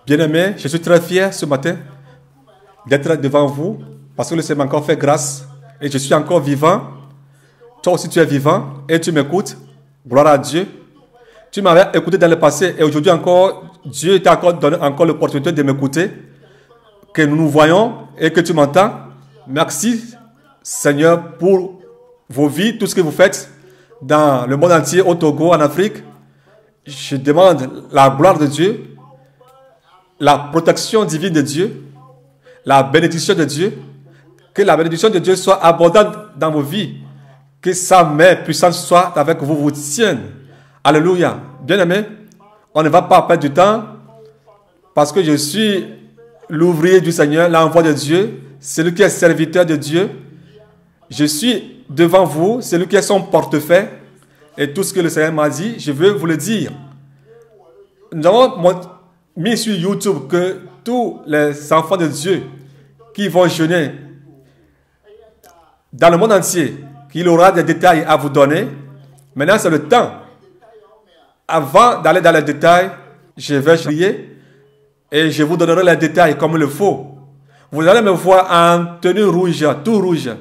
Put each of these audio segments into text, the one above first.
Bien-aimés, je suis très fier ce matin d'être devant vous parce que le Seigneur m'a encore fait grâce et je suis encore vivant. Toi aussi, tu es vivant et tu m'écoutes. Gloire à Dieu. Tu m'avais écouté dans le passé et aujourd'hui encore, Dieu t'a encore donné encore l'opportunité de m'écouter, que nous nous voyons et que tu m'entends. Merci, Seigneur, pour vos vies, tout ce que vous faites dans le monde entier, au Togo, en Afrique. Je demande la gloire de Dieu, la protection divine de Dieu, la bénédiction de Dieu, que la bénédiction de Dieu soit abondante dans vos vies, que sa main puissante soit avec vous, vous tienne. Alléluia. Bien-aimés, on ne va pas perdre du temps parce que je suis l'ouvrier du Seigneur, l'envoi de Dieu, celui qui est serviteur de Dieu. Je suis devant vous, celui qui est son portefeuille et tout ce que le Seigneur m'a dit, je veux vous le dire. Nous avons mis sur YouTube que tous les enfants de Dieu qui vont jeûner dans le monde entier, qu'il aura des détails à vous donner. Maintenant, c'est le temps. Avant d'aller dans les détails, je vais prier et je vous donnerai les détails comme il le faut. Vous allez me voir en tenue rouge, tout rouge.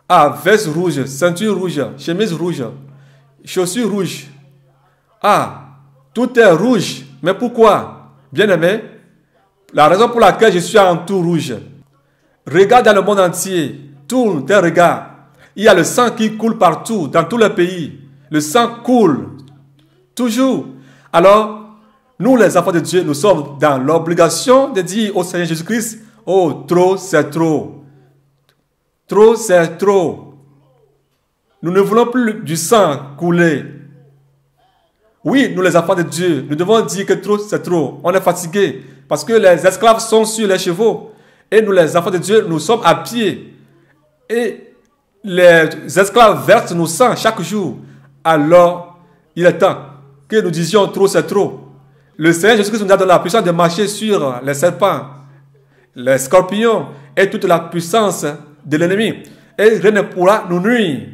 Ah, veste rouge, ceinture rouge, chemise rouge, chaussures rouges. Ah, tout est rouge. Mais pourquoi? Bien-aimé, la raison pour laquelle je suis en tout rouge. Regarde dans le monde entier, tourne tes regards. Il y a le sang qui coule partout, dans tous les pays. Le sang coule, toujours. Alors, nous les enfants de Dieu, nous sommes dans l'obligation de dire au Seigneur Jésus-Christ, oh, trop, c'est trop. Trop, c'est trop. Nous ne voulons plus du sang couler. Oui, nous les enfants de Dieu, nous devons dire que trop, c'est trop. On est fatigué parce que les esclaves sont sur les chevaux. Et nous, les enfants de Dieu, nous sommes à pied. Et les esclaves versent nos sangs chaque jour. Alors, il est temps que nous disions trop, c'est trop. Le Seigneur Jésus-Christ nous a donné la puissance de marcher sur les serpents, les scorpions et toute la puissance de l'ennemi. Et rien ne pourra nous nuire.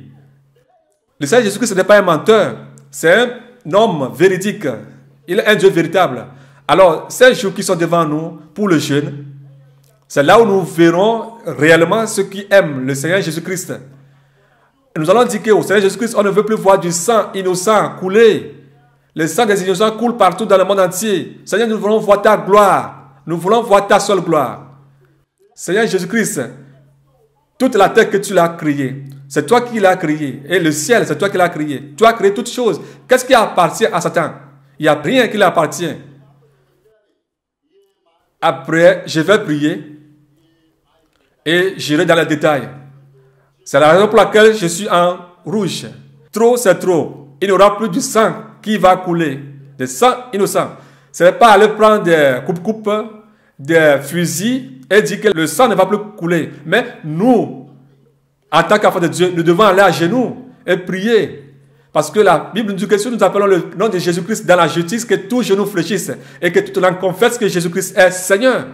Le Seigneur Jésus-Christ n'est pas un menteur. C'est un homme véridique. Il est un Dieu véritable. Alors, ces jours qui sont devant nous pour le jeûne, c'est là où nous verrons réellement ceux qui aiment le Seigneur Jésus-Christ. Nous allons dire qu'au Seigneur Jésus-Christ, on ne veut plus voir du sang innocent couler. Le sang des innocents coule partout dans le monde entier. Seigneur, nous voulons voir ta gloire. Nous voulons voir ta seule gloire. Seigneur Jésus-Christ, toute la terre que tu l'as créée, c'est toi qui l'as créée. Et le ciel, c'est toi qui l'as créé. Tu as créé toutes choses. Qu'est-ce qui appartient à Satan? Il n'y a rien qui lui appartient. Après, je vais prier et j'irai dans les détails. C'est la raison pour laquelle je suis en rouge. Trop, c'est trop. Il n'y aura plus du sang qui va couler. Des sang innocents. Ce n'est pas aller prendre des coupes-coupes, des fusils et dire que le sang ne va plus couler. Mais nous, en tant qu'enfants de Dieu, nous devons aller à genoux et prier. Parce que la Bible nous dit que si nous appelons le nom de Jésus-Christ dans la justice, que tous genoux fléchissent et que toute langue confesse que Jésus-Christ est Seigneur.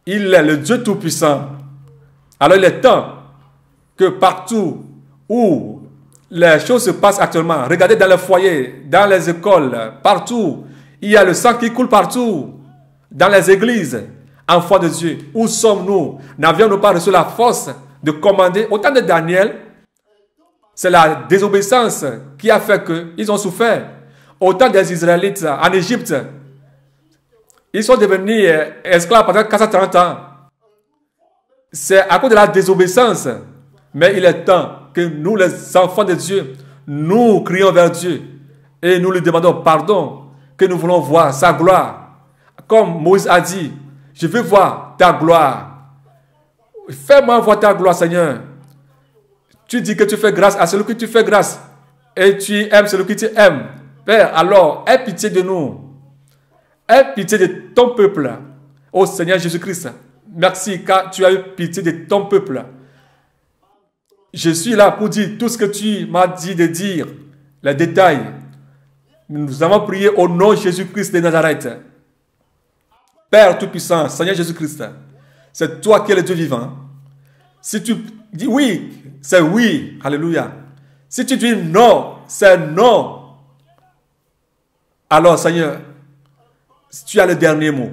Il est le Dieu Tout-Puissant. Alors il est temps que partout où les choses se passent actuellement, regardez dans les foyers, dans les écoles, partout, il y a le sang qui coule partout, dans les églises. Enfants de Dieu, où sommes-nous? N'avions-nous pas reçu la force de commander? Au temps de Daniel, c'est la désobéissance qui a fait qu'ils ont souffert. Au temps des Israélites en Égypte, ils sont devenus esclaves pendant 430 ans. C'est à cause de la désobéissance. Mais il est temps que nous, les enfants de Dieu, nous crions vers Dieu et nous lui demandons pardon, que nous voulons voir sa gloire. Comme Moïse a dit, je veux voir ta gloire. Fais-moi voir ta gloire, Seigneur. Tu dis que tu fais grâce à celui que tu fais grâce et tu aimes celui que tu aimes. Père, alors, aie pitié de nous. Aie pitié de ton peuple. Ô Seigneur Jésus-Christ, merci car tu as eu pitié de ton peuple. Je suis là pour dire tout ce que tu m'as dit de dire, les détails. Nous avons prié au nom de Jésus-Christ de Nazareth. Père Tout-Puissant, Seigneur Jésus-Christ, c'est toi qui es le Dieu vivant. Si tu dis oui, c'est oui. Alléluia. Si tu dis non, c'est non. Alors, Seigneur, tu as le dernier mot.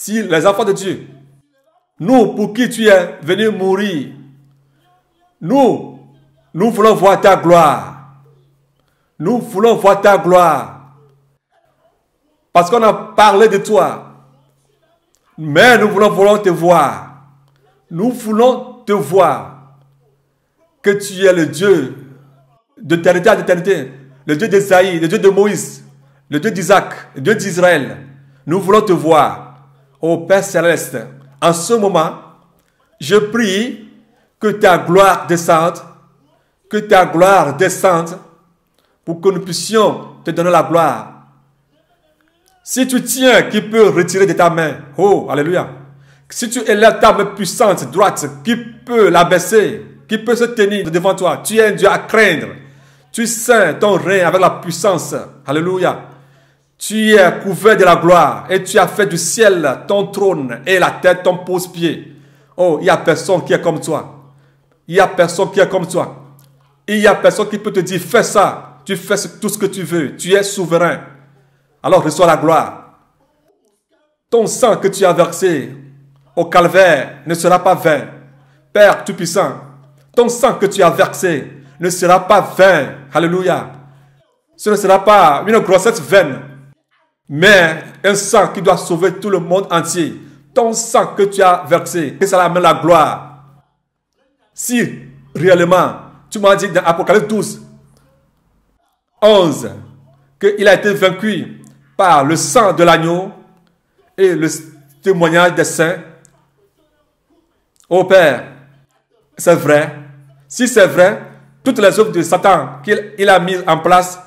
si les enfants de Dieu, nous pour qui tu es venu mourir, nous voulons voir ta gloire. Nous voulons voir ta gloire. Parce qu'on a parlé de toi. Mais nous voulons te voir. Nous voulons te voir. Que tu es le Dieu d'éternité à d'éternité. Le Dieu d'Ésaïe, le Dieu de Moïse, le Dieu d'Isaac, le Dieu d'Israël. Nous voulons te voir. Ô Père Céleste, en ce moment, je prie que ta gloire descende. Que ta gloire descende pour que nous puissions te donner la gloire. Si tu tiens, qui peut retirer de ta main? Oh, alléluia. Si tu élèves ta main puissante, droite, qui peut l'abaisser? Qui peut se tenir devant toi? Tu es un Dieu à craindre. Tu sains ton règne avec la puissance. Alléluia. Tu es couvert de la gloire et tu as fait du ciel ton trône et la terre ton pose-pied. Oh, il n'y a personne qui est comme toi. Il n'y a personne qui est comme toi. Il n'y a personne qui peut te dire, fais ça. Tu fais tout ce que tu veux. Tu es souverain. Alors reçois la gloire. Ton sang que tu as versé au calvaire ne sera pas vain. Père Tout-Puissant, ton sang que tu as versé ne sera pas vain. Alléluia. Ce ne sera pas une grossesse vaine, mais un sang qui doit sauver tout le monde entier. Ton sang que tu as versé, que ça amène la gloire. Si réellement, tu m'as dit dans Apocalypse 12, 11, qu'il a été vaincu par le sang de l'agneau et le témoignage des saints. Ô Père, c'est vrai. Si c'est vrai, toutes les œuvres de Satan qu'il a mises en place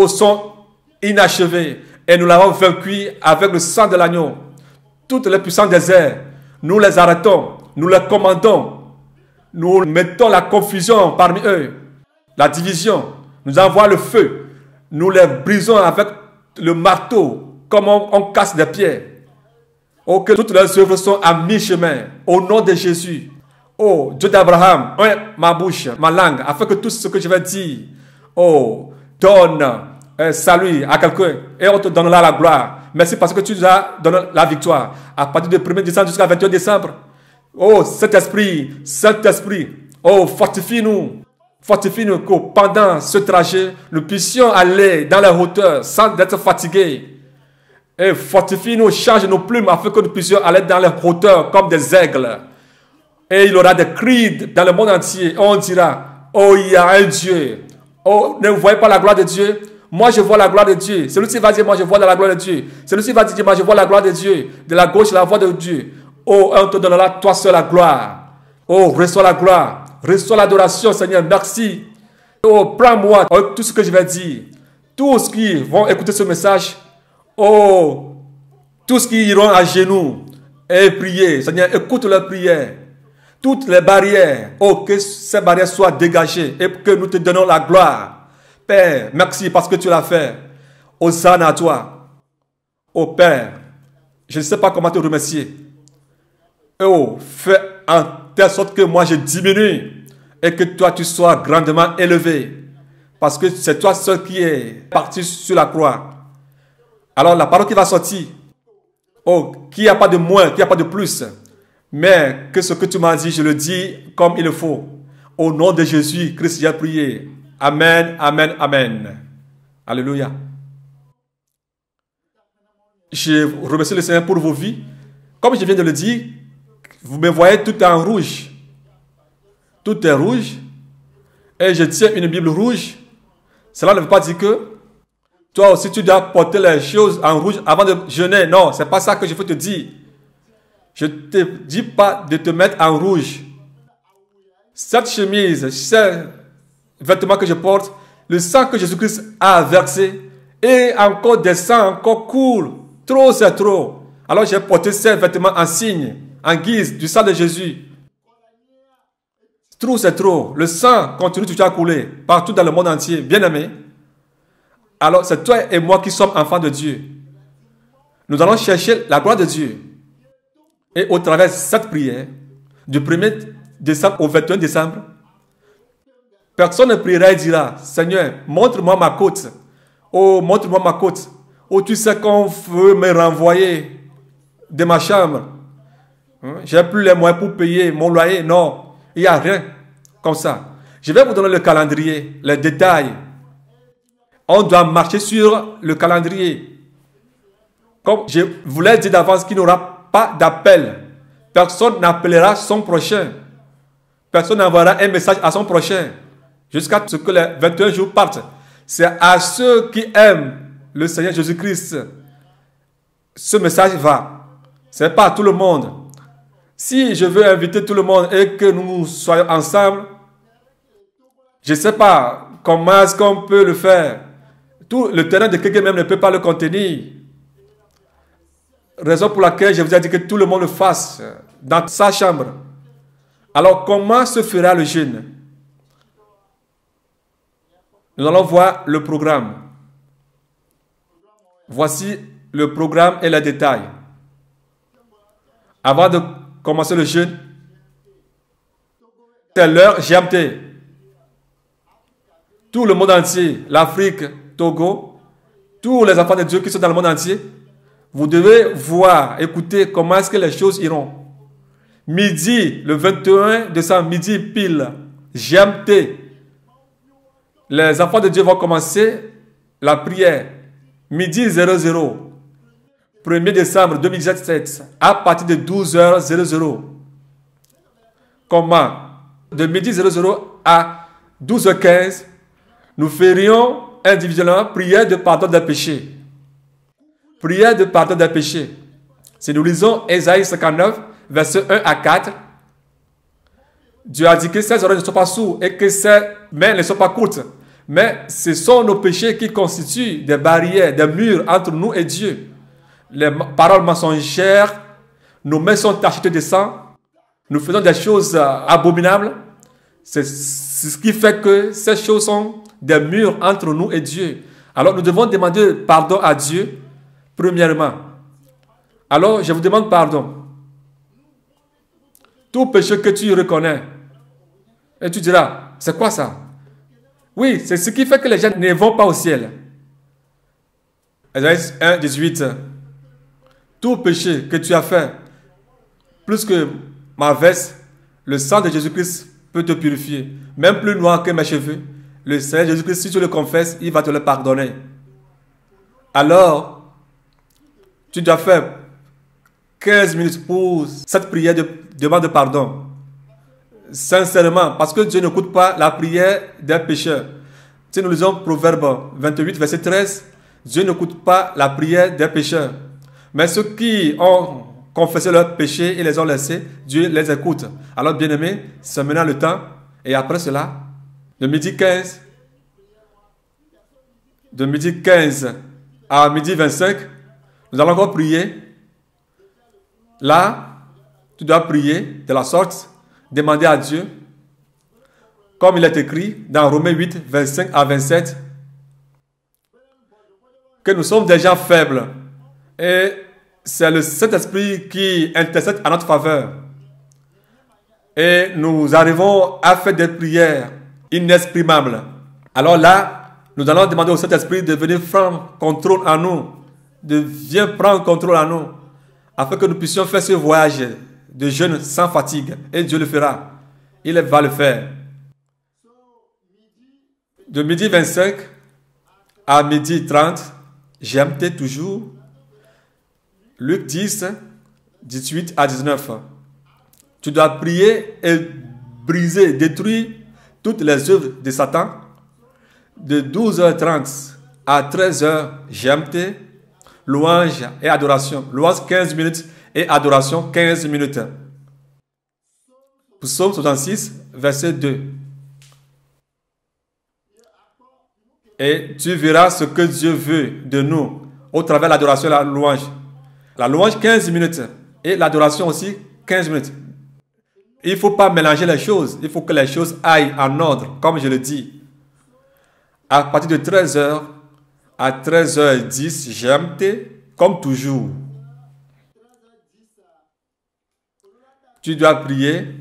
sont inachevées. Et nous l'avons vaincu avec le sang de l'agneau. Toutes les puissances des airs, nous les arrêtons, nous les commandons. Nous mettons la confusion parmi eux, la division. Nous envoyons le feu. Nous les brisons avec le marteau, comme on casse des pierres. Oh, que toutes leurs œuvres sont à mi-chemin. Au nom de Jésus. Oh, Dieu d'Abraham, ma bouche, ma langue, afin que tout ce que je vais dire, oh, donne salut à quelqu'un et on te donnera la gloire. Merci parce que tu nous as donné la victoire. À partir du 1er décembre jusqu'à 21 décembre. Oh, Saint-Esprit, Saint-Esprit, oh, fortifie-nous. Fortifie-nous que pendant ce trajet, nous puissions aller dans les hauteurs sans être fatigués. Et fortifie-nous, change nos plumes afin que nous puissions aller dans les hauteurs comme des aigles. Et il y aura des cris dans le monde entier. On dira, oh, il y a un Dieu. Oh, ne voyez pas la gloire de Dieu? Moi, je vois la gloire de Dieu. Celui-ci va dire, moi, je vois la gloire de Dieu. Celui-ci va dire, moi, je vois la gloire de Dieu. De la gauche, la voix de Dieu. Oh, on te donnera, toi seul, la gloire. Oh, reçois la gloire. Reçois l'adoration, Seigneur. Merci. Oh, prends-moi tout ce que je vais dire. Tous qui vont écouter ce message. Oh, tous qui iront à genoux et prier. Seigneur, écoute leurs prières. Toutes les barrières. Oh, que ces barrières soient dégagées et que nous te donnons la gloire. Père, merci parce que tu l'as fait. Hosanna à toi. Oh, Père, je ne sais pas comment te remercier. Oh, fais en telle sorte que moi je diminue et que toi tu sois grandement élevé. Parce que c'est toi seul qui est parti sur la croix. Alors la parole qui va sortir, oh, qu'il n'y a pas de moins, qu'il n'y a pas de plus, mais que ce que tu m'as dit, je le dis comme il le faut. Au nom de Jésus, Christ, j'ai prié. Amen, amen, amen. Alléluia. Je remercie le Seigneur pour vos vies. Comme je viens de le dire, vous me voyez tout en rouge. Tout est rouge. Et je tiens une Bible rouge. Cela ne veut pas dire que toi aussi tu dois porter les choses en rouge avant de jeûner. Non, ce n'est pas ça que je veux te dire. Je ne te dis pas de te mettre en rouge. Cette chemise, ces vêtements que je porte, le sang que Jésus-Christ a versé, et encore des sangs encore coulent. Trop, c'est trop. Alors j'ai porté ces vêtements en signe, en guise du sang de Jésus. Trop, c'est trop. Le sang continue toujours à couler partout dans le monde entier. Bien-aimé. Alors c'est toi et moi qui sommes enfants de Dieu. Nous allons chercher la gloire de Dieu. Et au travers de cette prière, du 1er décembre au 21 décembre, personne ne priera et dira, Seigneur, montre-moi ma côte. Oh, montre-moi ma côte. Oh, tu sais qu'on veut me renvoyer de ma chambre. Je n'ai plus les moyens pour payer mon loyer. Non, il n'y a rien comme ça. Je vais vous donner le calendrier, les détails. On doit marcher sur le calendrier. Comme je vous l'ai dit d'avance qu'il n'y aura pas d'appel. Personne n'appellera son prochain. Personne n'enverra un message à son prochain. Jusqu'à ce que les 21 jours partent. C'est à ceux qui aiment le Seigneur Jésus-Christ. Ce message va. Ce n'est pas à tout le monde. Si je veux inviter tout le monde et que nous soyons ensemble, je ne sais pas comment est-ce qu'on peut le faire. Tout le terrain de quelqu'un même ne peut pas le contenir. Raison pour laquelle je vous ai dit que tout le monde le fasse dans sa chambre. Alors comment se fera le jeûne? Nous allons voir le programme. Voici le programme et les détails. Avant de commencer le jeûne, c'est l'heure GMT. Tout le monde entier, l'Afrique, Togo, tous les enfants de Dieu qui sont dans le monde entier, vous devez voir, écouter comment est-ce que les choses iront. Midi, le 21 décembre, midi pile, GMT. Les enfants de Dieu vont commencer la prière. Midi 00. 1er décembre 2017, à partir de 12h00. Comment? De midi 00 à 12h15, nous ferions individuellement prière de pardon des péchés. Prière de pardon des péchés. Si nous lisons Ésaïe 59, versets 1 à 4, Dieu a dit que ses oreilles ne sont pas sourdes et que ses mains ne sont pas courtes. Mais ce sont nos péchés qui constituent des barrières, des murs entre nous et Dieu. Les paroles mensongères, nos mains sont tachées de sang, nous faisons des choses abominables. C'est ce qui fait que ces choses sont des murs entre nous et Dieu. Alors nous devons demander pardon à Dieu, premièrement. Alors je vous demande pardon. Tout péché que tu reconnais, et tu diras, c'est quoi ça? Oui, c'est ce qui fait que les gens ne vont pas au ciel. Ésaïe 1, 18. Tout péché que tu as fait, plus que ma veste, le sang de Jésus-Christ peut te purifier. Même plus noir que mes cheveux. Le Seigneur Jésus-Christ, si tu le confesses, il va te le pardonner. Alors, tu dois faire 15 minutes pour cette prière de demande de pardon. Sincèrement, parce que Dieu n'écoute pas la prière des pécheurs. Si nous lisons Proverbe 28, verset 13, Dieu n'écoute pas la prière des pécheurs. Mais ceux qui ont confessé leurs péchés et les ont laissés, Dieu les écoute. Alors, bien-aimés, c'est maintenant le temps. Et après cela, de midi 15 à midi 25, nous allons encore prier. Là, tu dois prier de la sorte, demander à Dieu, comme il est écrit dans Romains 8, 25 à 27, que nous sommes des gens faibles. Et c'est le Saint-Esprit qui intercède à notre faveur. Et nous arrivons à faire des prières inexprimables. Alors là, nous allons demander au Saint-Esprit de venir prendre contrôle en nous, de venir prendre contrôle en nous, afin que nous puissions faire ce voyage de jeûne sans fatigue. Et Dieu le fera. Il va le faire. De midi 25 à midi 30, GMT toujours, Luc 10, 18 à 19. Tu dois prier et briser, détruire toutes les œuvres de Satan. De 12h30 à 13h, GMT, louange et adoration. Louange 15 minutes et adoration 15 minutes. Psaume 66, verset 2. Et tu verras ce que Dieu veut de nous au travers de l'adoration et la louange. La louange 15 minutes et l'adoration aussi 15 minutes. Il ne faut pas mélanger les choses. Il faut que les choses aillent en ordre, comme je le dis. À partir de 13h à 13h10, GMT, comme toujours. Tu dois prier.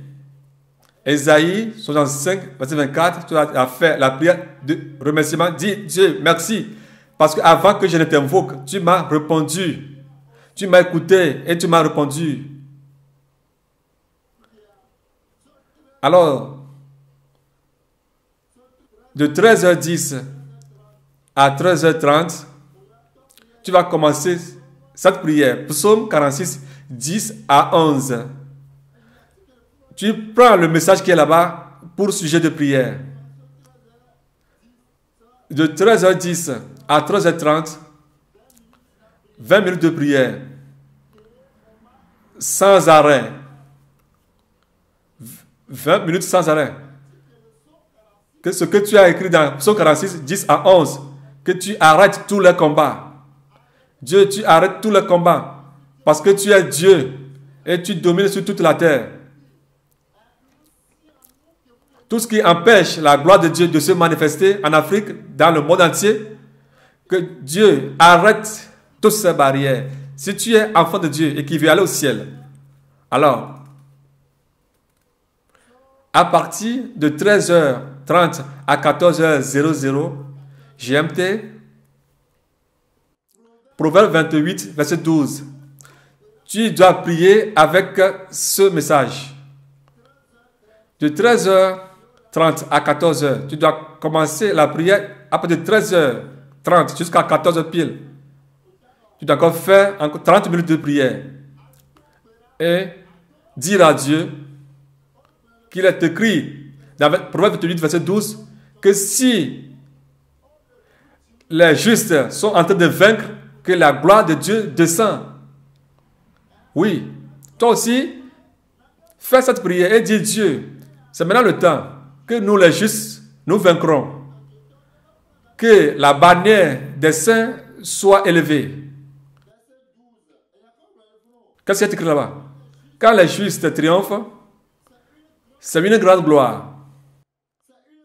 Ésaïe 65, verset 24, tu as fait la prière de remerciement. Dis Dieu, merci. Parce qu'avant que je ne t'invoque, tu m'as répondu. Tu m'as écouté et tu m'as répondu. Alors, de 13h10 à 13h30, tu vas commencer cette prière. Psaume 46, 10 à 11. Tu prends le message qui est là-bas pour sujet de prière. De 13h10 à 13h30, 20 minutes de prière. Sans arrêt. 20 minutes sans arrêt. Que ce que tu as écrit dans Psaume 46, 10 à 11, que tu arrêtes tous les combats. Dieu, tu arrêtes tous les combats. Parce que tu es Dieu et tu domines sur toute la terre. Tout ce qui empêche la gloire de Dieu de se manifester en Afrique, dans le monde entier, que Dieu arrête toutes ces barrières. Si tu es enfant de Dieu et qui veut aller au ciel, alors, à partir de 13h30 à 14h00 GMT, Proverbe 28, verset 12, tu dois prier avec ce message. De 13h30 à 14h, tu dois commencer la prière à partir de 13h30 jusqu'à 14h pile. Tu dois encore faire encore 30 minutes de prière et dire à Dieu qu'il est écrit dans Proverbe 28, verset 12, que si les justes sont en train de vaincre, que la gloire de Dieu descend. Oui, toi aussi, fais cette prière et dis Dieu, c'est maintenant le temps que nous les justes, nous vaincrons. Que la bannière des saints soit élevée. Qu'est-ce qu'il y a écrit là-bas? Quand les justes triomphent, c'est une grande gloire.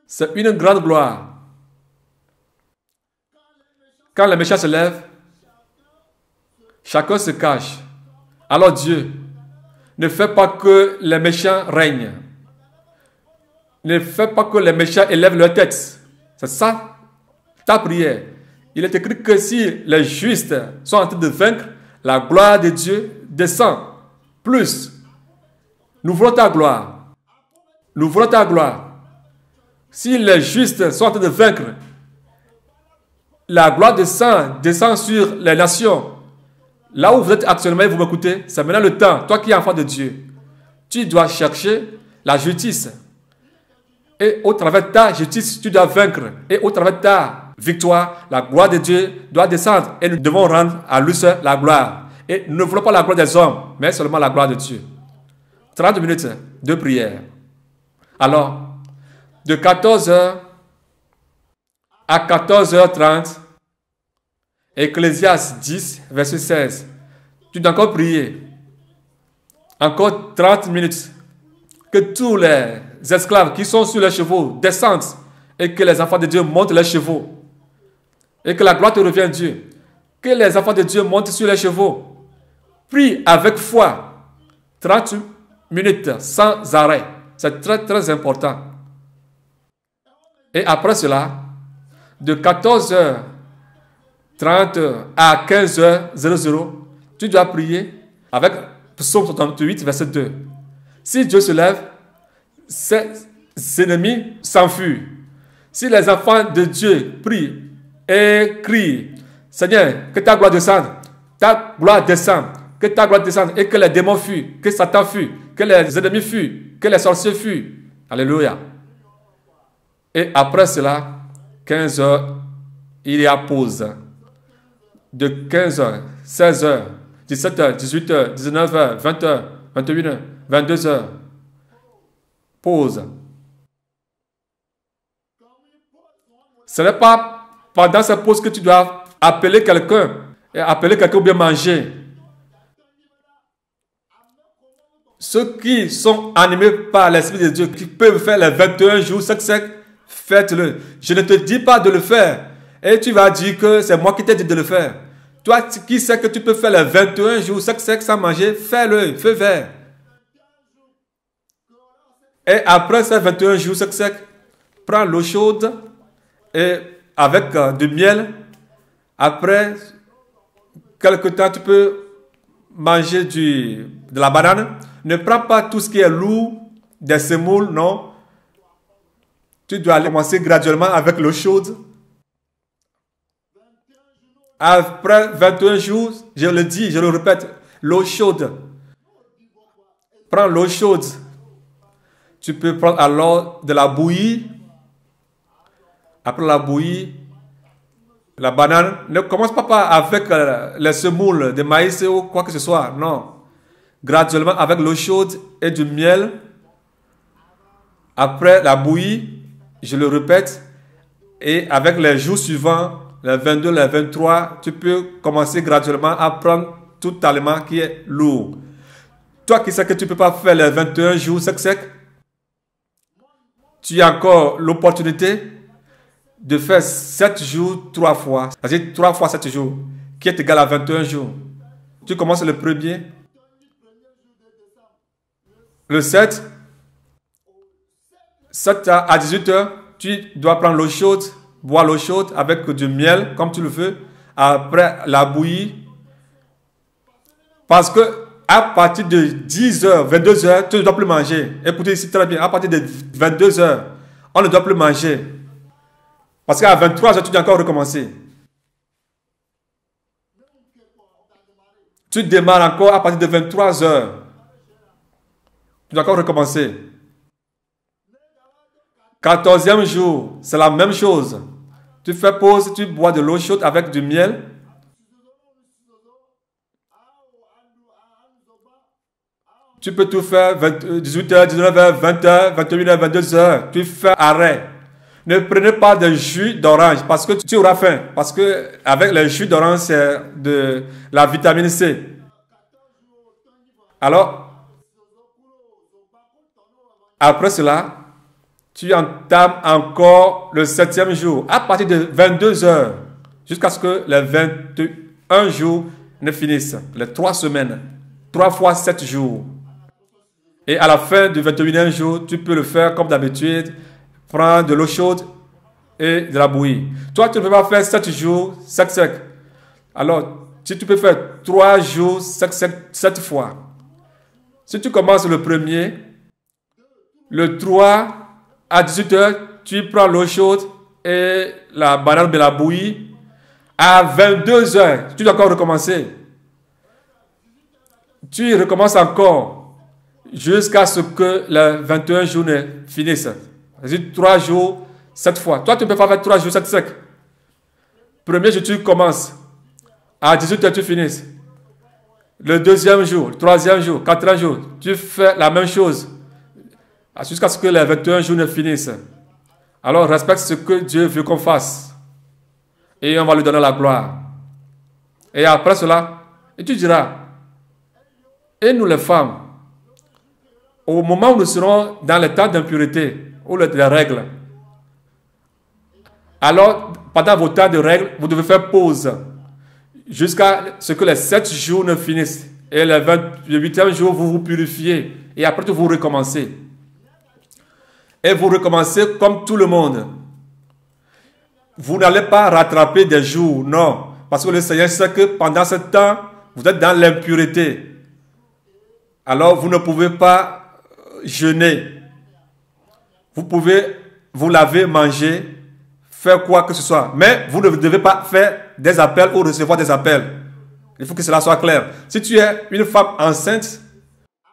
C'est une grande gloire. Quand les méchants se lèvent, chacun se cache. Alors Dieu, ne fais pas que les méchants règnent. Ne fais pas que les méchants élèvent leur tête. C'est ça, ta prière. Il est écrit que si les justes sont en train de vaincre, la gloire de Dieu descend. Plus, nous voulons ta gloire. Nous voulons ta gloire. Si les justes sont en train de vaincre, la gloire descend sur les nations. Là où vous êtes actuellement et vous m'écoutez, c'est maintenant le temps. Toi qui es enfant de Dieu, tu dois chercher la justice. Et au travers de ta justice, tu dois vaincre. Et au travers de ta victoire, la gloire de Dieu doit descendre. Et nous devons rendre à lui seul la gloire. Et nous ne voulons pas la gloire des hommes, mais seulement la gloire de Dieu. 30 minutes de prière. Alors, de 14h à 14h30, Ecclésiaste 10, verset 16. Tu dois encore prier. Encore 30 minutes. Que tous les esclaves qui sont sur les chevaux descendent et que les enfants de Dieu montent les chevaux. Et que la gloire te revienne, Dieu. Que les enfants de Dieu montent sur les chevaux. Prie avec foi. 30 minutes sans arrêt. C'est très très important. Et après cela, de 14h30 à 15h00, tu dois prier avec Psaume 68, verset 2. Si Dieu se lève, ses ennemis s'enfuient. Si les enfants de Dieu prient et crient, Seigneur, que ta gloire descende, que ta gloire descende et que les démons fuient, que Satan fuit, que les ennemis fuient, que les sorciers fuient. Alléluia. Et après cela, 15h, il y a pause. De 15h, 16h, 17h, 18h, 19h, 20h, 21h, 22h. Pause. Ce n'est pas pendant cette pause que tu dois appeler quelqu'un ou bien manger. Ceux qui sont animés par l'Esprit de Dieu, qui peuvent faire les 21 jours sec, faites-le. Je ne te dis pas de le faire. Et tu vas dire que c'est moi qui t'ai dit de le faire. Toi qui sais que tu peux faire les 21 jours sec sans manger, fais-le, feu vert. Et après ces 21 jours sec, prends l'eau chaude et avec du miel. Après quelque temps, tu peux manger de la banane, ne prends pas tout ce qui est lourd, des semoules, non. Tu dois commencer graduellement avec l'eau chaude. Après 21 jours, je le dis, je le répète, l'eau chaude. Prends l'eau chaude. Tu peux prendre alors de la bouillie. Après la bouillie, la banane. Ne commence pas avec les semoules de maïs ou quoi que ce soit. Non. Graduellement avec l'eau chaude et du miel. Après la bouillie, je le répète, et avec les jours suivants, les 22, les 23, tu peux commencer graduellement à prendre tout aliment qui est lourd. Toi qui sais que tu ne peux pas faire les 21 jours sec, tu as encore l'opportunité de faire 7 jours 3 fois. C'est-à-dire 3 fois 7 jours, qui est égal à 21 jours. Tu commences le premier. Le 7 à 18 heures, tu dois prendre l'eau chaude, boire l'eau chaude avec du miel, comme tu le veux. Après la bouillie. Parce que à partir de 10 heures, 22 heures, tu ne dois plus manger. Écoutez ici très bien. À partir de 22 heures, on ne doit plus manger. Parce qu'à 23 heures, tu dois encore recommencer. Tu démarres encore à partir de 23 heures. Tu dois encore recommencer. 14e jour, c'est la même chose. Tu fais pause, tu bois de l'eau chaude avec du miel. Tu peux tout faire 18h, 19h, 20h, 21h, 22h. Tu fais arrêt. Ne prenez pas de jus d'orange parce que tu auras faim. Parce que avec le jus d'orange, c'est de la vitamine C. Alors, après cela, tu entames encore le 7e jour, à partir de 22 heures, jusqu'à ce que les 21 jours ne finissent, les 3 semaines, 3 fois 7 jours. Et à la fin du 21e jour, tu peux le faire comme d'habitude, prendre de l'eau chaude et de la bouillie. Toi, tu ne peux pas faire 7 jours sec. Alors, si tu peux faire 3 jours sec 7 fois. Si tu commences le premier, le 3 à 18 heures, tu prends l'eau chaude et la banane de la bouillie. À 22 heures, tu dois encore recommencer. Tu recommences encore jusqu'à ce que les 21 jours ne finissent. C'est-à-dire 3 jours, 7 fois. Toi, tu ne peux pas faire 3 jours, 7 sec. Premier jour, tu commences. À 18 heures, tu finisses. Le deuxième jour, le troisième jour, quatrième jour, tu fais la même chose. Jusqu'à ce que les 21 jours ne finissent. Alors, respecte ce que Dieu veut qu'on fasse. Et on va lui donner la gloire. Et après cela, et tu diras, et nous les femmes, au moment où nous serons dans le temps d'impureté, ou les règles, alors, pendant vos temps de règles, vous devez faire pause. Jusqu'à ce que les 7 jours ne finissent. Et le 28e jour, vous vous purifiez. Et après, vous recommencez. Et vous recommencez comme tout le monde. Vous n'allez pas rattraper des jours, non. Parce que le Seigneur sait que pendant ce temps, vous êtes dans l'impureté. Alors, vous ne pouvez pas jeûner. Vous pouvez vous laver, manger, faire quoi que ce soit. Mais vous ne devez pas faire des appels ou recevoir des appels. Il faut que cela soit clair. Si tu es une femme enceinte,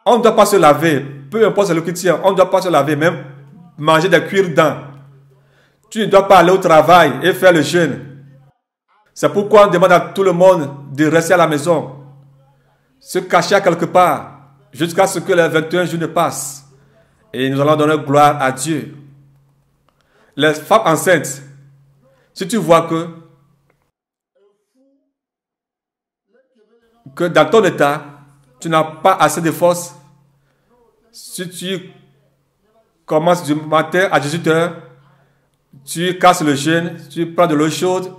on ne doit pas se laver. Peu importe le chrétien, on ne doit pas se laver, même manger des cuirs-dents. Tu ne dois pas aller au travail et faire le jeûne. C'est pourquoi on demande à tout le monde de rester à la maison. Se cacher quelque part jusqu'à ce que les 21 jours ne passent. Et nous allons donner gloire à Dieu. Les femmes enceintes, si tu vois que dans ton état, tu n'as pas assez de force, si tu commences du matin à 18 heures, tu casses le jeûne, tu prends de l'eau chaude,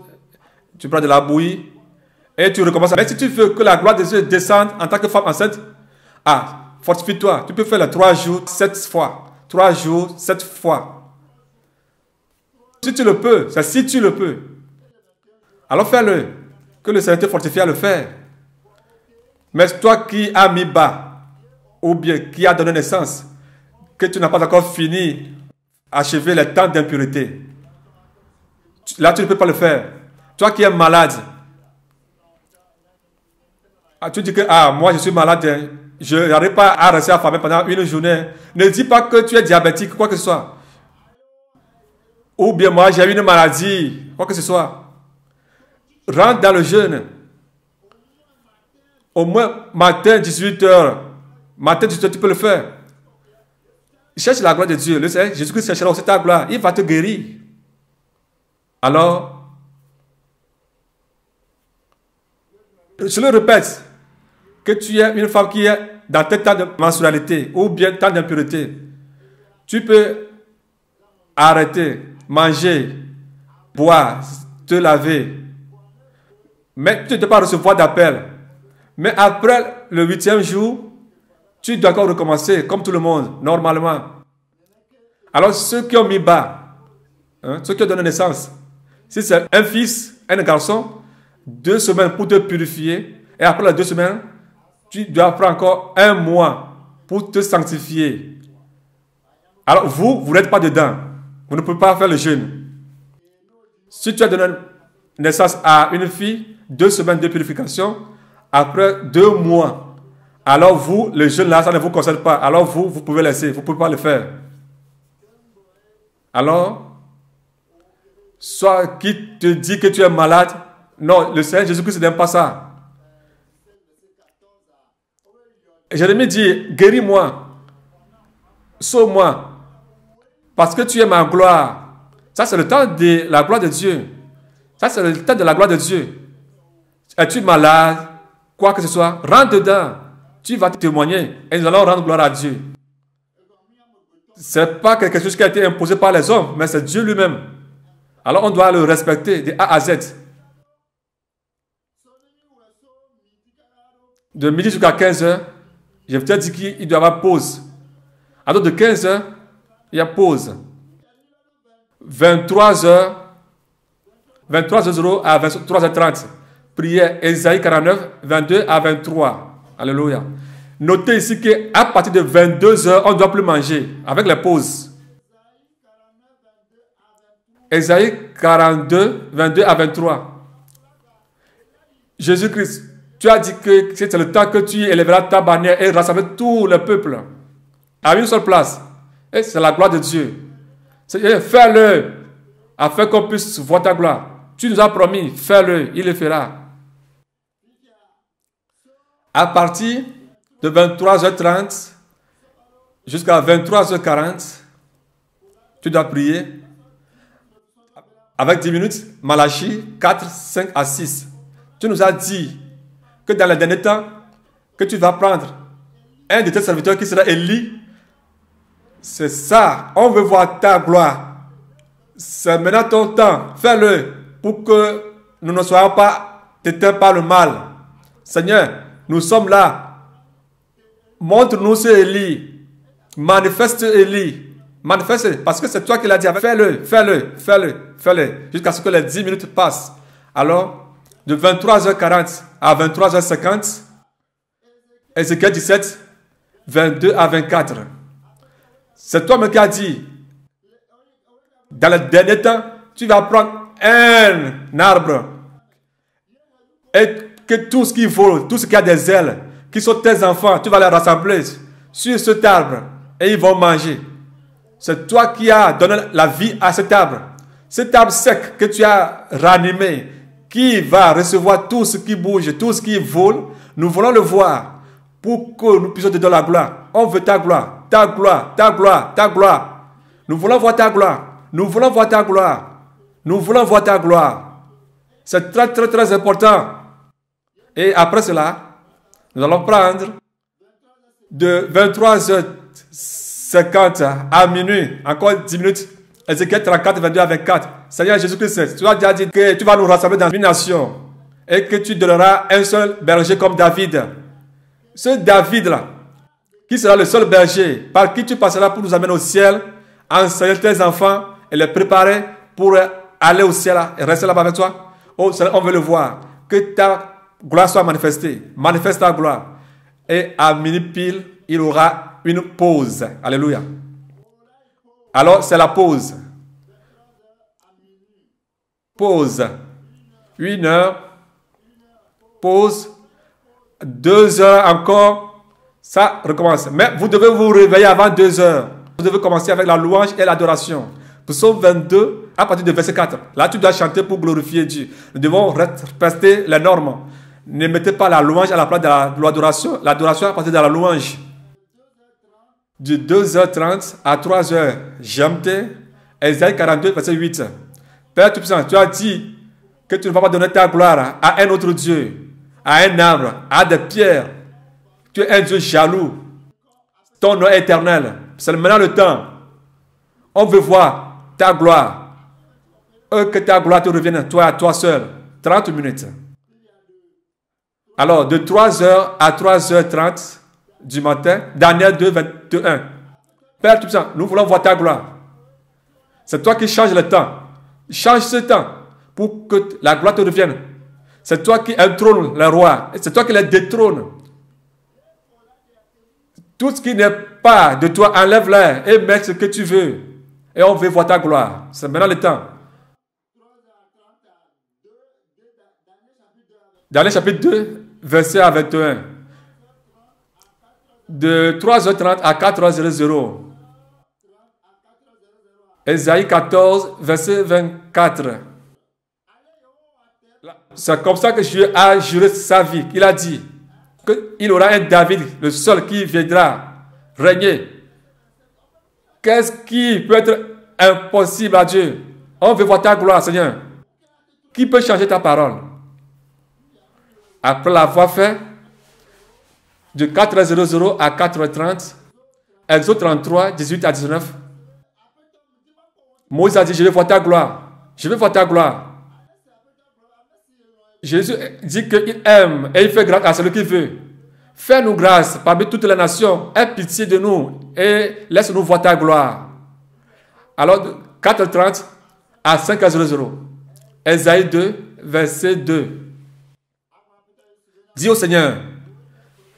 tu prends de la bouillie et tu recommences. Mais si tu veux que la gloire de Dieu descende en tant que femme enceinte, fortifie-toi. Tu peux faire les 3 jours 7 fois. 3 jours 7 fois. Si tu le peux, c'est si tu le peux. Alors fais-le. Que le Seigneur te fortifie à le faire. Mais toi qui as mis bas, ou bien qui as donné naissance, que tu n'as pas encore fini, achevé les temps d'impureté, là tu ne peux pas le faire. Toi qui es malade, tu dis que moi je suis malade, je n'arrive pas à rester affamé pendant une journée. Ne dis pas que tu es diabétique, quoi que ce soit. Ou bien moi j'ai une maladie, quoi que ce soit. Rentre dans le jeûne. Au moins matin 18h. Matin 18h tu peux le faire. Cherche la gloire de Dieu. Le Seigneur Jésus-Christ cherchera aussi ta gloire. Il va te guérir. Alors, je le répète, que tu es une femme qui est dans tes temps de menstrualité ou bien temps d'impureté, tu peux arrêter, manger, boire, te laver, mais tu ne dois pas recevoir d'appel. Mais après le 8e jour, tu dois encore recommencer comme tout le monde, normalement. Alors ceux qui ont mis bas, ceux qui ont donné naissance, si c'est un fils, un garçon, 2 semaines pour te purifier, et après les 2 semaines, tu dois prendre encore 1 mois pour te sanctifier. Alors vous n'êtes pas dedans. Vous ne pouvez pas faire le jeûne. Si tu as donné naissance à une fille, 2 semaines de purification, après 2 mois, alors vous, le jeûne là, ça ne vous concerne pas. Alors vous pouvez laisser, vous ne pouvez pas le faire. Alors, soit qui te dit que tu es malade, non, le Seigneur Jésus-Christ n'aime pas ça. Jérémie dit, guéris-moi, sauve-moi, parce que tu es ma gloire. Ça, c'est le temps de la gloire de Dieu. Ça, c'est le temps de la gloire de Dieu. Es-tu malade, quoi que ce soit, rentre dedans. Tu vas témoigner et nous allons rendre gloire à Dieu. Ce n'est pas quelque chose qui a été imposé par les hommes, mais c'est Dieu lui-même. Alors on doit le respecter de A à Z. De midi jusqu'à 15h, je t'ai dit qu'il doit y avoir pause. Alors de 15h, il y a pause. 23h à 23h30. Prière Ésaïe 49, 22 à 23. Alléluia. Notez ici qu'à partir de 22h, on ne doit plus manger avec les pauses. Ésaïe 42, 22 à 23. Jésus-Christ, tu as dit que c'est le temps que tu élèveras ta bannière et rassembler tout le peuple à une seule place. Et c'est la gloire de Dieu. Fais-le afin qu'on puisse voir ta gloire. Tu nous as promis, fais-le, il le fera. À partir de 23h30 jusqu'à 23h40, tu dois prier avec 10 minutes, Malachie 4, 5 à 6. Tu nous as dit que dans les derniers temps, que tu vas prendre un de tes serviteurs qui sera Élie. C'est ça, on veut voir ta gloire. C'est maintenant ton temps, fais-le pour que nous ne soyons pas tétins par le mal. Seigneur, nous sommes là. Montre-nous ce Élie. Manifeste Élie. Manifeste, parce que c'est toi qui l'as dit. Fais-le, fais-le, fais-le, fais-le. Jusqu'à ce que les 10 minutes passent. Alors, de 23h40 à 23h50, Ézéchiel 17, 22 à 24. C'est toi-même qui as dit, dans le dernier temps, tu vas prendre un arbre et que tout ce qui vole, tout ce qui a des ailes, qui sont tes enfants, tu vas les rassembler sur cet arbre et ils vont manger. C'est toi qui as donné la vie à cet arbre. Cet arbre sec que tu as ranimé, qui va recevoir tout ce qui bouge, tout ce qui vole, nous voulons le voir pour que nous puissions te donner la gloire. On veut ta gloire, ta gloire, ta gloire, ta gloire. Nous voulons voir ta gloire. Nous voulons voir ta gloire. Nous voulons voir ta gloire. C'est très, très, très important. Et après cela, nous allons prendre de 23h50 à minuit, encore 10 minutes, Ézéchiel 34, 22 à 24. Seigneur Jésus-Christ, tu as déjà dit que tu vas nous rassembler dans une nation et que tu donneras un seul berger comme David. Ce David-là, qui sera le seul berger par qui tu passeras pour nous amener au ciel, enseigner tes enfants et les préparer pour aller au ciel et rester là-bas avec toi. Oh, on veut le voir. Que ta gloire soit manifestée. Manifeste ta gloire. Et à minuit pile, il aura une pause. Alléluia. Alors, c'est la pause. Pause. 1 heure. Pause. 2 heures encore. Ça recommence. Mais vous devez vous réveiller avant 2 heures. Vous devez commencer avec la louange et l'adoration. Psaume 22, à partir de verset 4. Là, tu dois chanter pour glorifier Dieu. Nous devons respecter les normes. Ne mettez pas la louange à la place de l'adoration. L'adoration à partir de la louange. De 2h30 à 3h, GMT, Ésaïe 42, verset 8. Père Tout-Puissant, tu as dit que tu ne vas pas donner ta gloire à un autre Dieu, à un arbre, à des pierres. Tu es un Dieu jaloux. Ton nom est éternel. C'est maintenant le temps. On veut voir ta gloire. Que ta gloire te revienne, toi à toi seul. 30 minutes. Alors, de 3h à 3h30 du matin, Daniel 2, 21. Père Tout-Puissant, nous voulons voir ta gloire. C'est toi qui changes le temps. Change ce temps pour que la gloire te revienne. C'est toi qui intrônes les rois. C'est toi qui les détrônes. Tout ce qui n'est pas de toi, enlève-le et mets ce que tu veux. Et on veut voir ta gloire. C'est maintenant le temps. Daniel chapitre 2, verset 21. De 3h30 à 4h00. Ésaïe 14, verset 24. C'est comme ça que Dieu a juré sa vie. Il a dit qu'il aura un David, le seul qui viendra régner. Qu'est-ce qui peut être impossible à Dieu? On veut voir ta gloire, Seigneur. Qui peut changer ta parole? Après l'avoir fait, de 4h00 à 4h30, Exode 33, 18 à 19, Moïse a dit, je vais voir ta gloire. Je vais voir ta gloire. Jésus dit qu'il aime et il fait grâce à celui qui veut. Fais-nous grâce parmi toutes les nations. Aie pitié de nous et laisse-nous voir ta gloire. Alors, de 4h30 à 5h00, Ésaïe 2, verset 2. Dis au Seigneur,